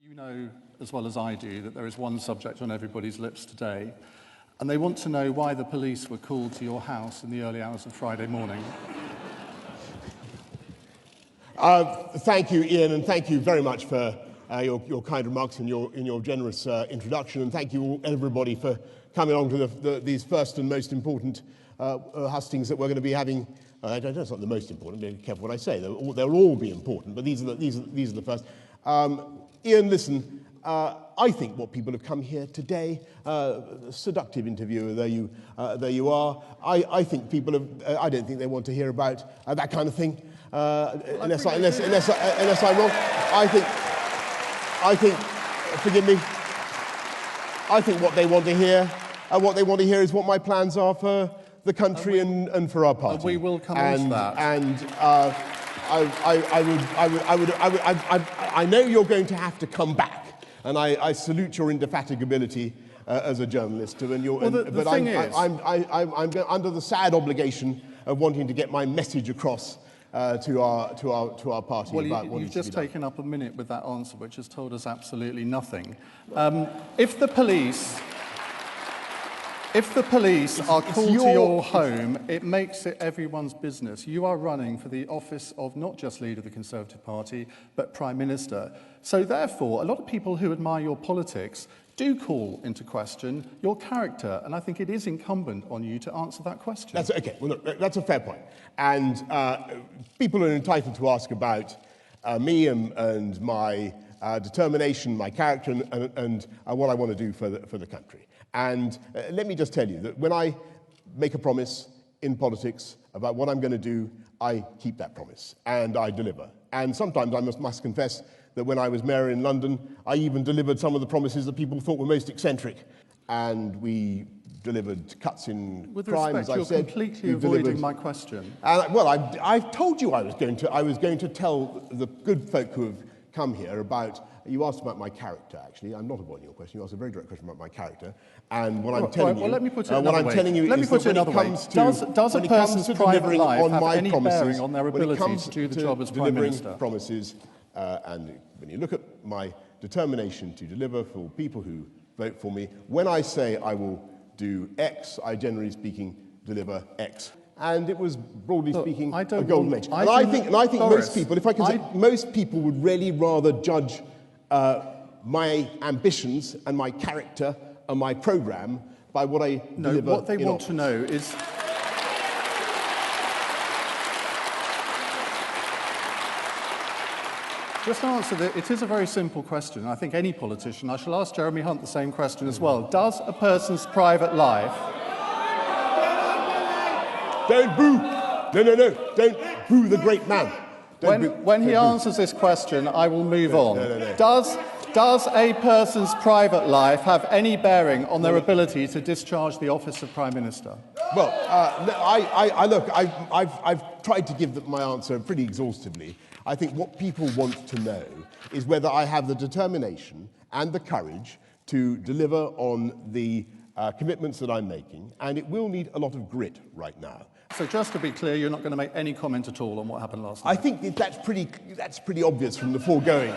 You know as well as I do that there is one subject on everybody's lips today, and they want to know why the police were called to your house in the early hours of Friday morning. Thank you, Iain, and thank you very much for your kind remarks and your generous introduction, and thank you everybody for coming along to these first and most important hustings that we're going to be having. I don't know, it's not the most important. Be careful what I say. They'll all be important, but these are the first. Iain, listen. I think what people have come here today, seductive interviewer, there you are. I think people have. I don't think they want to hear about that kind of thing. Unless I'm wrong. I think. Forgive me. I think what they want to hear, is what my plans are for the country and for our party. We will come on to that. And I know you're going to have to come back. And I salute your indefatigability as a journalist. I'm under the sad obligation of wanting to get my message across to our party. Well, you've just taken up a minute with that answer, which has told us absolutely nothing. If the police are called to your home, it makes it everyone's business. You are running for the office of not just leader of the Conservative Party, but Prime Minister. So therefore, a lot of people who admire your politics do call into question your character, and I think it is incumbent on you to answer that question. That's okay. Well, look, that's a fair point. And people are entitled to ask about me and my determination, my character, and what I want to do for the country. And let me just tell you that when I make a promise in politics about what I'm going to do, I keep that promise and I deliver. And sometimes I must confess that when I was mayor in London, I even delivered some of the promises that people thought were most eccentric. And we delivered cuts in crime, as I said. With respect, you're completely avoiding my question. Well, I've told you I was going to tell the good folk who have come here about. You asked about my character, actually. I'm not avoiding your question. You asked a very direct question about my character. And what I'm telling you... Well, let me put it another way. Does a person's private life have any bearing on their ability to do the job as Prime Minister? Promises, and when you look at my determination to deliver for people who vote for me, when I say I will do X, I generally speaking deliver X. And it was, broadly speaking, a golden age. And I think most people, if I can say, most people would really rather judge my ambitions and my character and my programme by what I deliver. No, what they want to know is... Just answer that. It is a very simple question. I think any politician, I shall ask Jeremy Hunt the same question as well. Does a person's private life... Don't boo! No. Don't boo the great man. When he answers this question, I will move on. No. Does a person's private life have any bearing on their ability to discharge the office of Prime Minister? Well, I've tried to give my answer pretty exhaustively. I think what people want to know is whether I have the determination and the courage to deliver on the commitments that I'm making, and it will need a lot of grit right now. So just to be clear, you're not going to make any comment at all on what happened last night? I think that's pretty obvious from the foregoing.